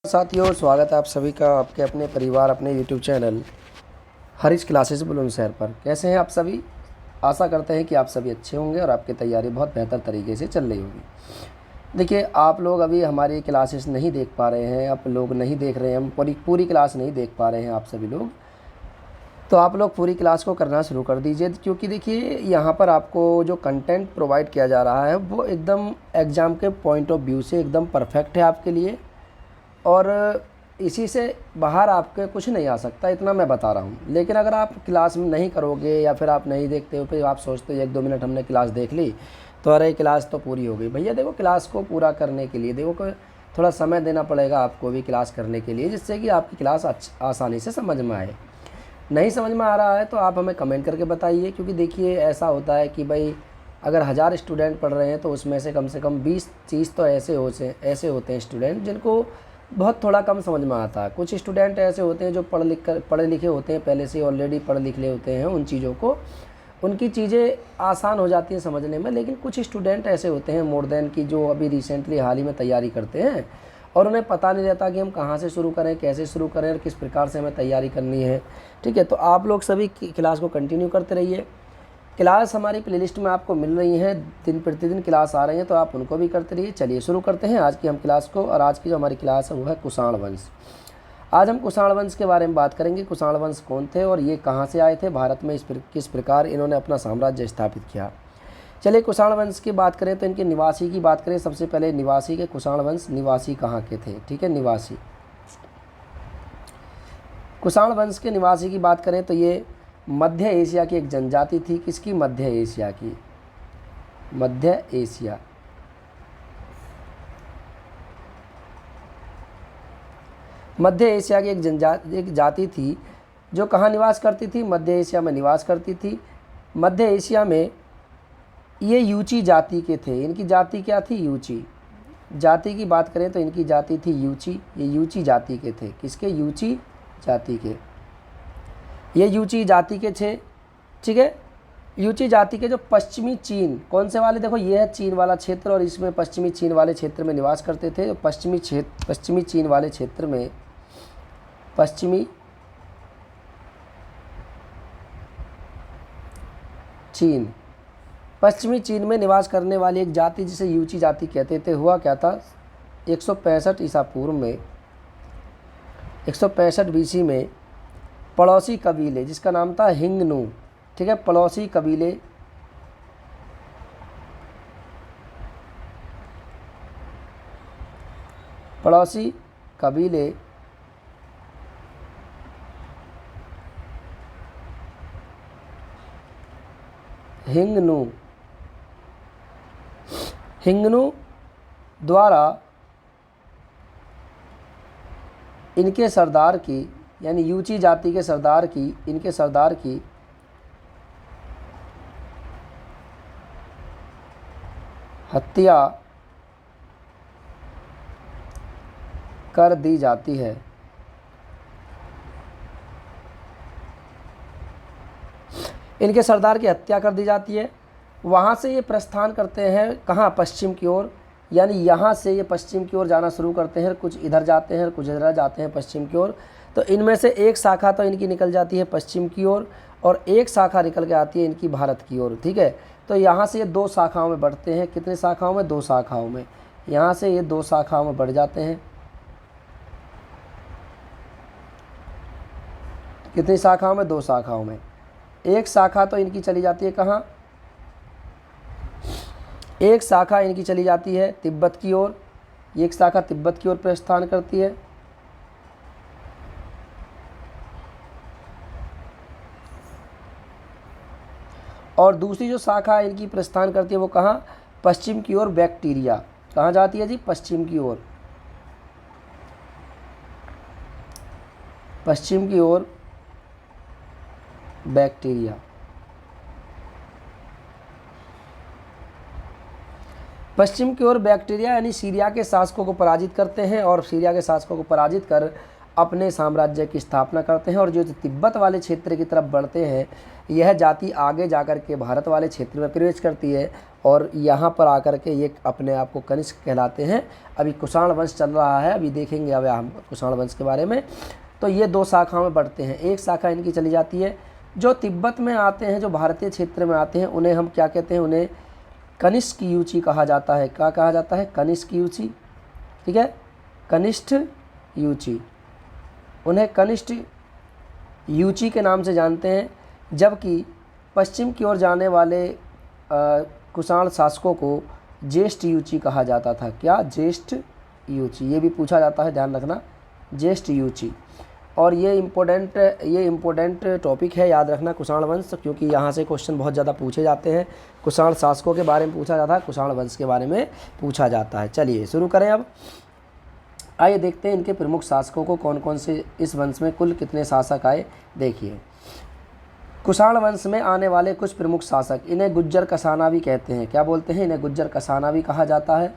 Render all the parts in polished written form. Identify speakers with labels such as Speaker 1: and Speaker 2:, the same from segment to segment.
Speaker 1: साथियों, स्वागत है आप सभी का आपके अपने परिवार अपने YouTube channel Harish classes Bulandshahr पर। कैसे हैं आप सभी? आशा करते हैं कि आप सभी अच्छे होंगे और आपकी तैयारी बहुत बेहतर तरीके से चल रही होगी। देखिए, आप लोग अभी हमारी क्लासेस नहीं देख पा रहे हैं, आप लोग नहीं देख रहे हैं, हम पूरी क्लास नहीं देख पा रहे हैं आप सभी लोग। तो आप लोग पूरी क्लास को करना शुरू कर दीजिए, क्योंकि देखिए यहाँ पर आपको जो कंटेंट प्रोवाइड किया जा रहा है वो एकदम एग्ज़ाम के पॉइंट ऑफ व्यू से एकदम परफेक्ट है आपके लिए, और इसी से बाहर आपके कुछ नहीं आ सकता, इतना मैं बता रहा हूँ। लेकिन अगर आप क्लास में नहीं करोगे या फिर आप नहीं देखते हो, फिर आप सोचते हो 1-2 मिनट हमने क्लास देख ली तो अरे क्लास तो पूरी हो गई। भैया देखो, क्लास को पूरा करने के लिए देखो थोड़ा समय देना पड़ेगा आपको भी क्लास करने के लिए, जिससे कि आपकी क्लास आसानी से समझ में आए। नहीं समझ में आ रहा है तो आप हमें कमेंट करके बताइए, क्योंकि देखिए ऐसा होता है कि भाई अगर 1000 स्टूडेंट पढ़ रहे हैं तो उसमें से कम 20-30 तो ऐसे होते हैं स्टूडेंट जिनको बहुत थोड़ा कम समझ में आता है। कुछ स्टूडेंट ऐसे होते हैं जो पढ़े लिखे होते हैं, पहले से ऑलरेडी पढ़ लिख ले होते हैं, उन चीज़ों को उनकी चीज़ें आसान हो जाती हैं समझने में। लेकिन कुछ स्टूडेंट ऐसे होते हैं मोर देन की जो अभी रिसेंटली हाल ही में तैयारी करते हैं और उन्हें पता नहीं रहता कि हम कहाँ से शुरू करें, कैसे शुरू करें और किस प्रकार से हमें तैयारी करनी है। ठीक है, तो आप लोग सभी क्लास को कंटिन्यू करते रहिए। क्लास हमारी प्लेलिस्ट में आपको मिल रही है, दिन प्रतिदिन क्लास आ रही हैं, तो आप उनको भी करते रहिए। चलिए शुरू करते हैं आज की हम क्लास को। और आज की जो हमारी क्लास है वो है कुषाण वंश। आज हम कुषाण वंश के बारे में बात करेंगे। कुषाण वंश कौन थे और ये कहाँ से आए थे भारत में, किस प्रकार इन्होंने अपना साम्राज्य स्थापित किया। चलिए कुषाण वंश की बात करें तो इनके निवासी की बात करें। सबसे पहले निवासी के कुषाण वंश निवासी कहाँ के थे। ठीक है, निवासी कुषाण वंश के निवासी की बात करें तो ये मध्य एशिया की एक जनजाति थी। किसकी? मध्य एशिया की। मध्य एशिया की एक जाति थी जो कहाँ निवास करती थी? मध्य एशिया में निवास करती थी। मध्य एशिया में ये यूची जाति के थे। इनकी जाति क्या थी? यूची। जाति की बात करें तो इनकी जाति थी यूची। ये यूची जाति के थे। किसके? यूची जाति के। ये यूची जाति के थे। ठीक है, यूची जाति के जो पश्चिमी चीन, कौन से वाले? देखो ये है चीन वाला क्षेत्र और इसमें पश्चिमी चीन वाले क्षेत्र में निवास करते थे। पश्चिमी चीन वाले क्षेत्र में पश्चिमी चीन में निवास करने वाली एक जाति जिसे यूची जाति कहते थे। हुआ क्या था? 165 ईसा पूर्व में 165 BC में पड़ोसी कबीले जिसका नाम था हिंगनू। ठीक है, पड़ोसी कबीले हिंगनू द्वारा इनके सरदार की, यानी यूची जाति के सरदार की, इनके सरदार की हत्या कर दी जाती है। इनके सरदार की हत्या कर दी जाती है। वहाँ से ये प्रस्थान करते हैं कहाँ? पश्चिम की ओर। यानी यहाँ से ये पश्चिम की ओर जाना शुरू करते हैं। कुछ इधर जाते हैं, कुछ इधर जाते हैं पश्चिम की ओर। तो इनमें से एक शाखा तो इनकी निकल जाती है पश्चिम की ओर और एक शाखा निकल के आती है इनकी भारत की ओर। ठीक है, तो यहाँ से ये 2 शाखाओं में बढ़ते हैं। कितने शाखाओं में? 2 शाखाओं में। यहाँ से ये 2 शाखाओं में बढ़ जाते हैं। कितनी शाखाओं में? 2 शाखाओं में। एक शाखा तो इनकी चली जाती है कहाँ? एक शाखा इनकी चली जाती है तिब्बत की ओर। एक शाखा तिब्बत की ओर प्रस्थान करती है। और दूसरी जो शाखा इनकी प्रस्थान करती है वो कहाँ? पश्चिम की ओर बैक्टीरिया। कहाँ जाती है जी? पश्चिम की ओर। पश्चिम की ओर बैक्टीरिया। पश्चिम की ओर बैक्टीरिया यानी सीरिया के शासकों को पराजित करते हैं और सीरिया के शासकों को पराजित कर अपने साम्राज्य की स्थापना करते हैं और जो तिब्बत वाले क्षेत्र की तरफ बढ़ते हैं, यह जाति आगे जाकर के भारत वाले क्षेत्र में प्रवेश करती है और यहाँ पर आकर के ये अपने आप को कनिष्क कहलाते हैं। अभी कुषाण वंश चल रहा है, अभी देखेंगे अब हम कुषाण वंश के बारे में। तो ये दो शाखाओं में बढ़ते हैं। एक शाखा इनकी चली जाती है जो तिब्बत में आते हैं, जो भारतीय क्षेत्र में आते हैं, उन्हें हम क्या कहते हैं, उन्हें कनिष्क यूची कहा जाता है। क्या कहा जाता है? कनिष्क यूची। ठीक है, कनिष्ठ यूची, उन्हें कनिष्ठ यूची के नाम से जानते हैं। जबकि पश्चिम की ओर जाने वाले कुषाण शासकों को ज्येष्ठ यूची कहा जाता था। क्या? ज्येष्ठ यूची। ये भी पूछा जाता है, ध्यान रखना, ज्येष्ठ यूची। और ये इम्पोर्टेंट टॉपिक है, याद रखना, कुषाण वंश, क्योंकि यहाँ से क्वेश्चन बहुत ज़्यादा पूछे जाते हैं। कुषाण शासकों के बारे में पूछा जाता है, कुषाण वंश के बारे में पूछा जाता है। चलिए शुरू करें अब। आइए देखते हैं इनके प्रमुख शासकों को, कौन कौन से इस वंश में कुल कितने शासक आए। देखिए, कुषाण वंश में आने वाले कुछ प्रमुख शासक, इन्हें गुज्जर कसाना भी कहते हैं। क्या बोलते हैं? इन्हें गुज्जर कसाना भी कहा जाता है,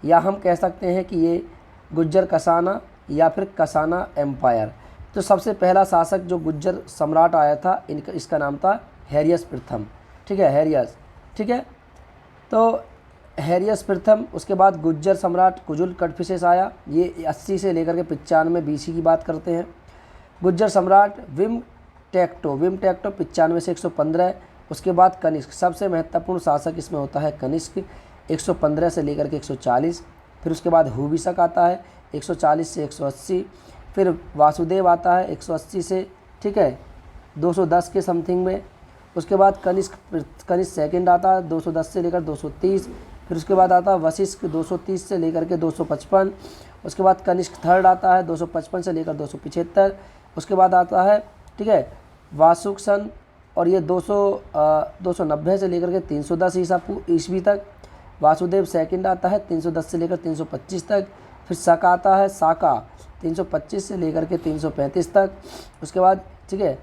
Speaker 1: या हम कह सकते हैं कि ये गुज्जर कसाना या फिर कसाना एम्पायर। तो सबसे पहला शासक जो गुज्जर सम्राट आया था, इसका नाम था हैरियस प्रथम। ठीक है, हैरियस। ठीक है, तो हैरियस प्रथम। उसके बाद गुज्जर सम्राट कुजुल कटफिसेस आया, ये 80 से लेकर के 95 BC की बात करते हैं। गुज्जर सम्राट विम टेक्टो 95 से 115। उसके बाद कनिष्क, सबसे महत्वपूर्ण शासक इसमें होता है कनिष्क, 115 से लेकर के 140। फिर उसके बाद हुविसक आता है 140 से 180। फिर वासुदेव आता है 180 से, ठीक है, 210 के समथिंग में। उसके बाद कनिष्क सेकंड आता है 210 से लेकर 230। फिर उसके बाद आता है वशिष्ठ 230 से लेकर के 255। उसके बाद कनिष्क थर्ड आता है 255 से लेकर 275। उसके बाद आता है, ठीक है, वासुकसन, और ये 290 से लेकर के 310 ईस्वी तक। वासुदेव सेकंड आता है 310 से लेकर 325 तक। फिर शक आता है, साका 325 से लेकर के 335 तक। उसके बाद, ठीक है,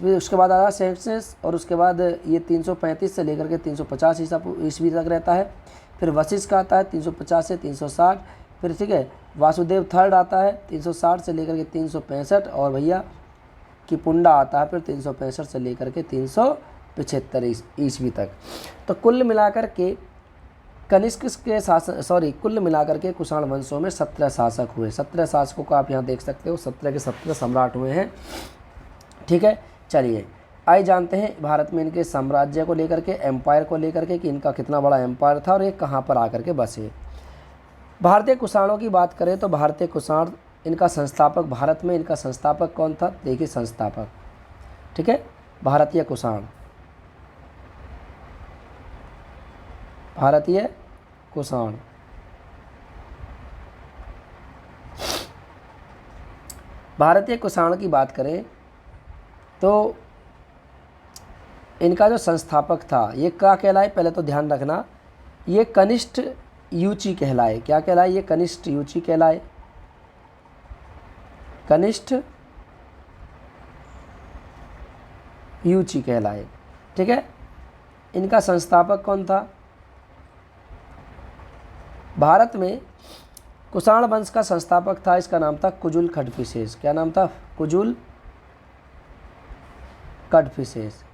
Speaker 1: उसके बाद आता है सेक्सेस, और उसके बाद ये 335 से लेकर के 350 ईस्वी तक रहता है। फिर वशिष्ठ का आता है 350 से 360। फिर, ठीक है, वासुदेव थर्ड आता है 360 से लेकर के 365। और भैया किपुंडा आता है फिर 365 से लेकर के 375 ईस्वी तक। तो कुल मिलाकर के कनिष्क के शासन, कुल मिलाकर के कुषाण वंशों में 17 शासक हुए। 17 शासकों को आप यहाँ देख सकते हो, 17 के 17 सम्राट हुए हैं। ठीक है, चलिए आइए जानते हैं भारत में इनके साम्राज्य को लेकर के, एम्पायर को लेकर के, कि इनका कितना बड़ा एम्पायर था और ये कहाँ पर आकर के बसे। भारतीय कुषाणों की बात करें तो भारतीय कुषाण, इनका संस्थापक, भारत में इनका संस्थापक कौन था? देखिए, संस्थापक, ठीक है, भारतीय कुषाण, भारतीय कुषाण। भारतीय कुषाण की बात करें तो इनका जो संस्थापक था, ये क्या कहलाए? पहले तो ध्यान रखना, ये कनिष्ठ यूची कहलाए। क्या कहलाए? ये कनिष्ठ यूची कहलाए, कनिष्ठ यूची कहलाए। ठीक है, इनका संस्थापक कौन था? भारत में कुषाण वंश का संस्थापक था, इसका नाम था कुजुल कटफिसेस। क्या नाम था? कुजुल कटफिसेस।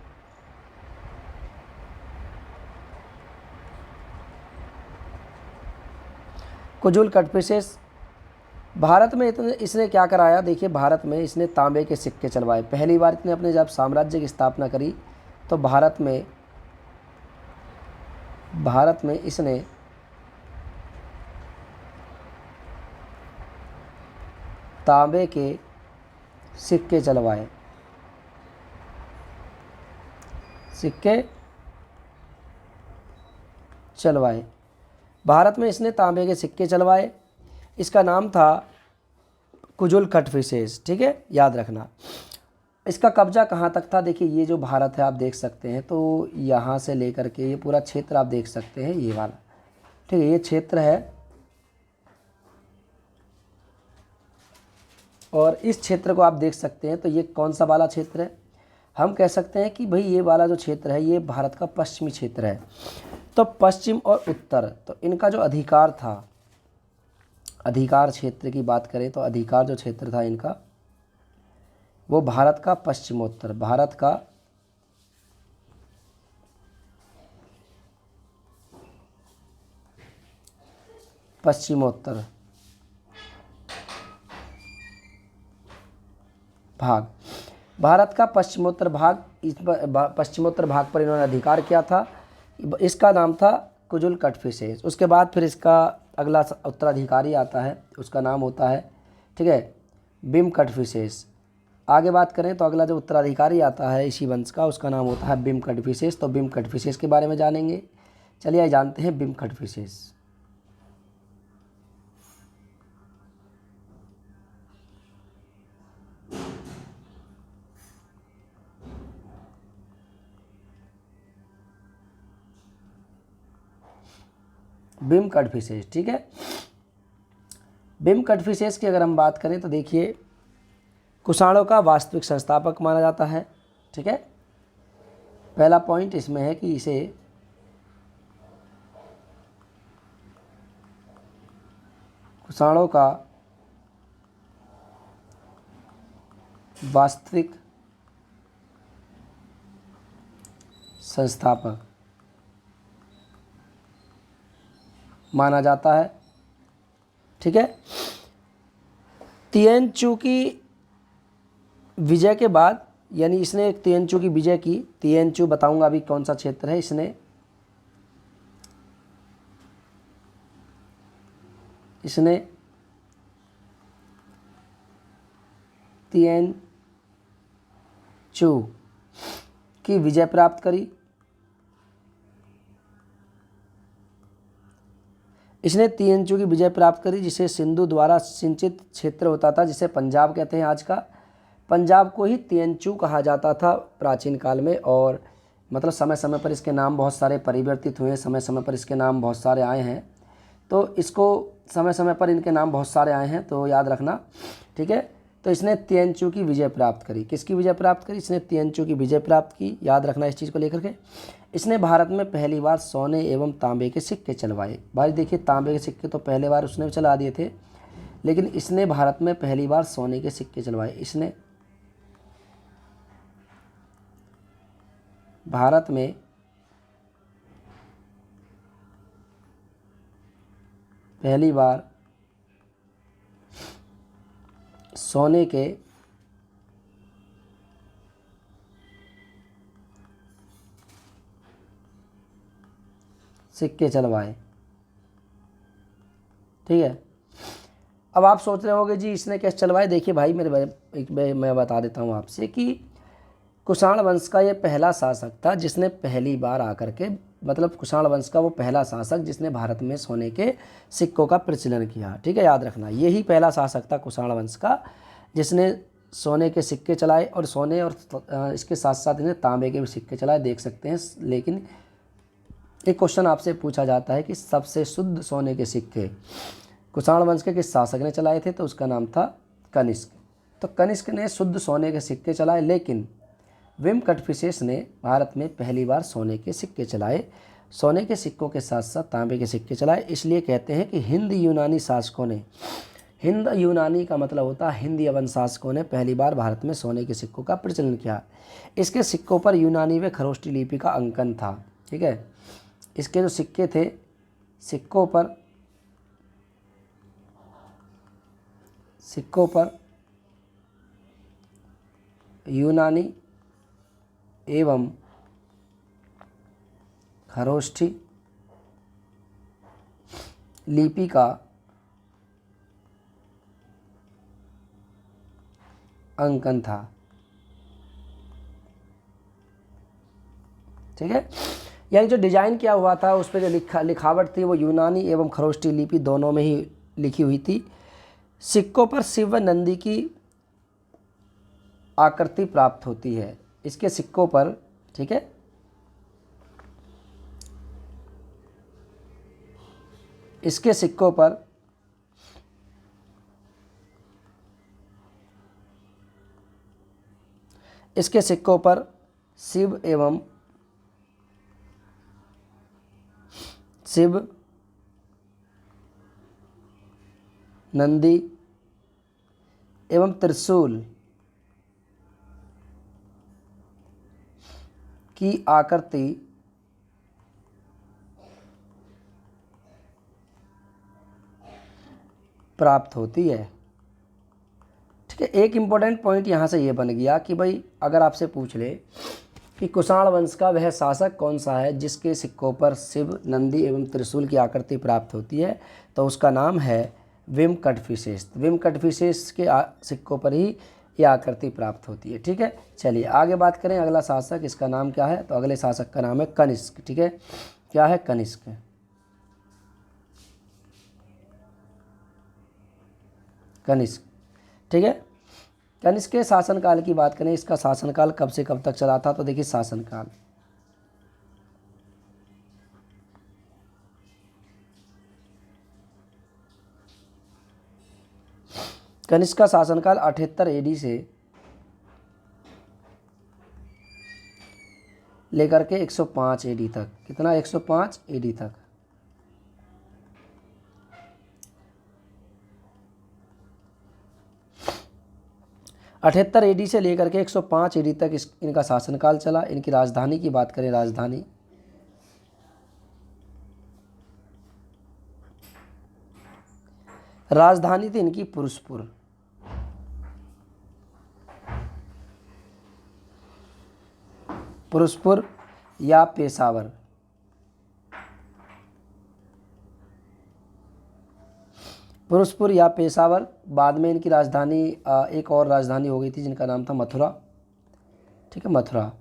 Speaker 1: कुजुल कटफिसेस। भारत में इसने क्या कराया? देखिए, भारत में इसने तांबे के सिक्के चलवाए। पहली बार इसने अपने जब साम्राज्य की स्थापना करी तो भारत में इसने तांबे के सिक्के चलवाए, सिक्के चलवाए। भारत में इसने तांबे के सिक्के चलवाए। इसका नाम था कुजुल कटफिसेस। ठीक है, याद रखना। इसका कब्जा कहाँ तक था? देखिए, ये जो भारत है आप देख सकते हैं, तो यहाँ से लेकर के ये पूरा क्षेत्र आप देख सकते हैं, ये वाला, ठीक है, ये क्षेत्र है। और इस क्षेत्र को आप देख सकते हैं, तो ये कौन सा वाला क्षेत्र है? हम कह सकते हैं कि भाई ये वाला जो क्षेत्र है ये भारत का पश्चिमी क्षेत्र है। तो पश्चिम और उत्तर, तो इनका जो अधिकार था, अधिकार क्षेत्र की बात करें तो अधिकार जो क्षेत्र था इनका वो भारत का पश्चिमोत्तर, भारत का पश्चिमोत्तर भाग, भारत का पश्चिमोत्तर भाग, इस पश्चिमोत्तर भाग पर इन्होंने अधिकार किया था। इसका नाम था कुजुल कटफिशेस। उसके बाद फिर इसका अगला उत्तराधिकारी आता है, उसका नाम होता है, ठीक है, बिम कटफिशेस। आगे बात करें तो अगला जो उत्तराधिकारी आता है इसी वंश का, उसका नाम होता है बिम कटफिशेस। तो बिम कटफिशेस के बारे में जानेंगे। चलिए जानते हैं बिम कटफिशेस। बिम कटफिशेस, ठीक है। बिम कटफिशेस की अगर हम बात करें तो देखिए, कुषाणों का वास्तविक संस्थापक माना जाता है, ठीक है। पहला पॉइंट इसमें है कि इसे कुषाणों का वास्तविक संस्थापक माना जाता है, ठीक है। तिएनचू की विजय के बाद, यानी इसने एक तिएनचू की विजय की, तिएनचू बताऊंगा अभी कौन सा क्षेत्र है। इसने तिएनचू की विजय प्राप्त करी। इसने तिएनचू की विजय प्राप्त करी, जिसे सिंधु द्वारा सिंचित क्षेत्र होता था, जिसे पंजाब कहते हैं आज का। पंजाब को ही तिएनचू कहा जाता था प्राचीन काल में, और मतलब समय समय पर इसके नाम बहुत सारे परिवर्तित हुए, समय समय पर इसके नाम बहुत सारे आए हैं। तो इसको समय समय पर इनके नाम बहुत सारे आए हैं, तो याद रखना, ठीक है। तो इसने तिएनचू की विजय प्राप्त करी। किसकी विजय प्राप्त करी? इसने तिएनचू की विजय प्राप्त की, याद रखना इस चीज़ को लेकर के। इसने भारत में पहली बार सोने एवं तांबे के सिक्के चलवाए। भाई देखिए, तांबे के सिक्के तो पहले बार उसने चला दिए थे, लेकिन इसने भारत में पहली बार सोने के सिक्के चलवाए। इसने भारत में पहली बार सोने के सिक्के चलवाए, ठीक है। अब आप सोच रहे होंगे जी इसने कैसे चलवाए। देखिए भाई, मैं बता देता हूँ आपसे कि कुषाण वंश का ये पहला शासक था जिसने पहली बार आकर के, मतलब कुषाण वंश का वो पहला शासक जिसने भारत में सोने के सिक्कों का प्रचलन किया, ठीक है, याद रखना। यही पहला शासक था कुषाण वंश का जिसने सोने के सिक्के चलाए, और सोने और इसके साथ साथ इन्हें तांबे के भी सिक्के चलाए, देख सकते हैं। लेकिन एक क्वेश्चन आपसे पूछा जाता है कि सबसे शुद्ध सोने के सिक्के कुषाण वंश के किस शासक ने चलाए थे, तो उसका नाम था कनिष्क। तो कनिष्क ने शुद्ध सोने के सिक्के चलाए, लेकिन विम कटफिशेस ने भारत में पहली बार सोने के सिक्के चलाए। सोने के सिक्कों के साथ साथ तांबे के सिक्के चलाए। इसलिए कहते हैं कि हिंद यूनानी शासकों ने, हिंद यूनानी का मतलब होता है हिंद यवन शासकों ने पहली बार भारत में सोने के सिक्कों का प्रचलन किया। इसके सिक्कों पर यूनानी व खरोष्टी लिपि का अंकन था, ठीक है। इसके जो सिक्के थे, सिक्कों पर यूनानी एवं खरोष्ठी लिपि का अंकन था, ठीक है। यानी जो डिजाइन किया हुआ था उस पर जो लिखावट थी वो यूनानी एवं खरोष्टी लिपि दोनों में ही लिखी हुई थी। सिक्कों पर शिव व नंदी की आकृति प्राप्त होती है इसके सिक्कों पर, ठीक है। इसके सिक्कों पर शिव नंदी एवं त्रिशूल की आकृति प्राप्त होती है। ठीक है, एक इम्पोर्टेंट पॉइंट यहाँ से ये बन गया कि भाई अगर आपसे पूछ ले कि कुषाण वंश का वह शासक कौन सा है जिसके सिक्कों पर शिव, नंदी एवं त्रिशूल की आकृति प्राप्त होती है, तो उसका नाम है विमकटफिशेष। विमकटफिशेष के सिक्कों पर ही ये आकृति प्राप्त होती है। ठीक है, चलिए आगे बात करें। अगला शासक, इसका नाम क्या है, तो अगले शासक का नाम है कनिष्क। ठीक है, क्या है, कनिष्क। कनिष्क, ठीक है। कनिष्क के शासनकाल की बात करें, इसका शासनकाल कब से कब तक चला था, तो देखिए शासनकाल कनिष्क का शासनकाल 78 एडी से लेकर के 105 एडी तक। कितना, 105 एडी तक। अठहत्तर एडी से लेकर के 105 एडी तक इनका शासनकाल चला। इनकी राजधानी की बात करें, राजधानी थी इनकी पुरुषपुर। पुरुषपुर या पेशावर। पुरुषपुर या पेशावर। बाद में इनकी राजधानी एक और राजधानी हो गई थी जिनका नाम था मथुरा। ठीक है, मथुरा।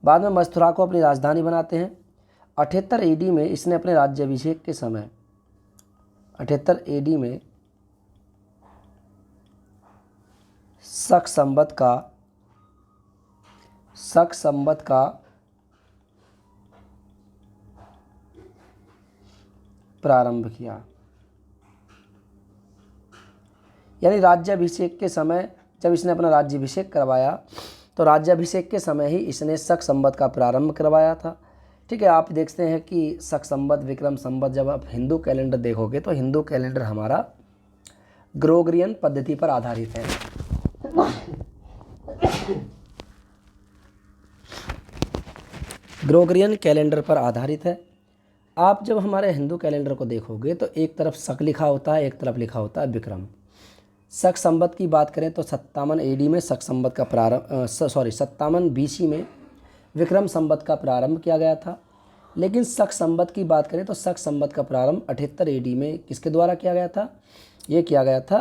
Speaker 1: बाद में मथुरा को अपनी राजधानी बनाते हैं। 78 एडी में इसने अपने राज्याभिषेक के समय 78 एडी में शक संवत का प्रारंभ किया। यानी राज्याभिषेक के समय जब इसने अपना राज्याभिषेक करवाया, तो राज्याभिषेक के समय ही इसने शक संवत का प्रारंभ करवाया था। ठीक है, आप देखते हैं कि शक संवत, विक्रम संवत, जब आप हिंदू कैलेंडर देखोगे तो हिंदू कैलेंडर हमारा ग्रोगरियन पद्धति पर आधारित है। ग्रोगरियन कैलेंडर पर आधारित है। आप जब हमारे हिंदू कैलेंडर को देखोगे तो एक तरफ शक लिखा होता है, एक तरफ लिखा होता है विक्रम। शक संवत की बात करें तो 57 एडी में शक संवत का प्रारंभ 57 बीसी में विक्रम संवत का प्रारंभ किया गया था। लेकिन शक संवत की बात करें तो शक संवत का प्रारंभ 78 एडी में किसके द्वारा किया गया था, ये किया गया था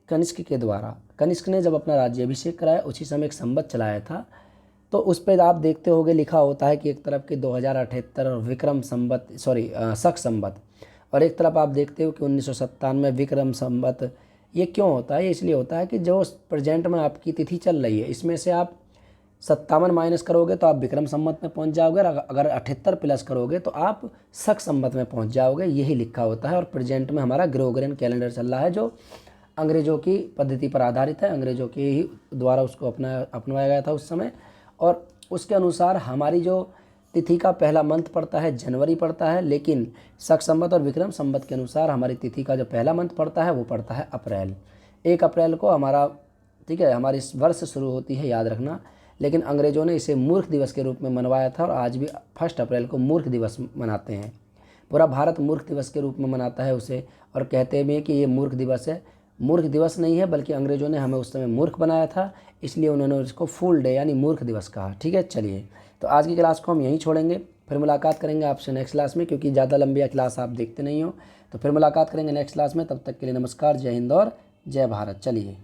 Speaker 1: कनिष्क के द्वारा। कनिष्क ने जब अपना राज्याभिषेक कराया उसी समय एक संवत चलाया था। तो उस पर आप देखते होंगे लिखा होता है कि एक तरफ के 2078 विक्रम संवत शक संवत, और एक तरफ आप देखते हो कि 1997 विक्रम संवत। ये क्यों होता है, ये इसलिए होता है कि जो प्रेजेंट में आपकी तिथि चल रही है इसमें से आप 57 माइनस करोगे तो आप विक्रम संवत में पहुंच जाओगे, और अगर 78 प्लस करोगे तो आप शक संवत में पहुंच जाओगे। यही लिखा होता है। और प्रेजेंट में हमारा ग्रोगरियन कैलेंडर चल रहा है जो अंग्रेज़ों की पद्धति पर आधारित है, अंग्रेज़ों के ही द्वारा उसको अपनाया गया था उस समय। और उसके अनुसार हमारी जो तिथि का पहला मंथ पड़ता है जनवरी पड़ता है, लेकिन शक संवत और विक्रम संवत के अनुसार हमारी तिथि का जो पहला मंथ पड़ता है वो पड़ता है अप्रैल। 1 अप्रैल को हमारा, ठीक है, हमारी इस वर्ष शुरू होती है, याद रखना। लेकिन अंग्रेज़ों ने इसे मूर्ख दिवस के रूप में मनवाया था, और आज भी 1 अप्रैल को मूर्ख दिवस मनाते हैं। पूरा भारत मूर्ख दिवस के रूप में मनाता है उसे, और कहते हैं कि ये मूर्ख दिवस है। मूर्ख दिवस नहीं है, बल्कि अंग्रेज़ों ने हमें उस समय मूर्ख बनाया था, इसलिए उन्होंने उसको फूल डे यानी मूर्ख दिवस कहा। ठीक है, चलिए तो आज की क्लास को हम यहीं छोड़ेंगे, फिर मुलाकात करेंगे आपसे नेक्स्ट क्लास में, क्योंकि ज़्यादा लंबी क्लास आप देखते नहीं हो। तो फिर मुलाकात करेंगे नेक्स्ट क्लास में, तब तक के लिए नमस्कार, जय हिंद और जय भारत। चलिए।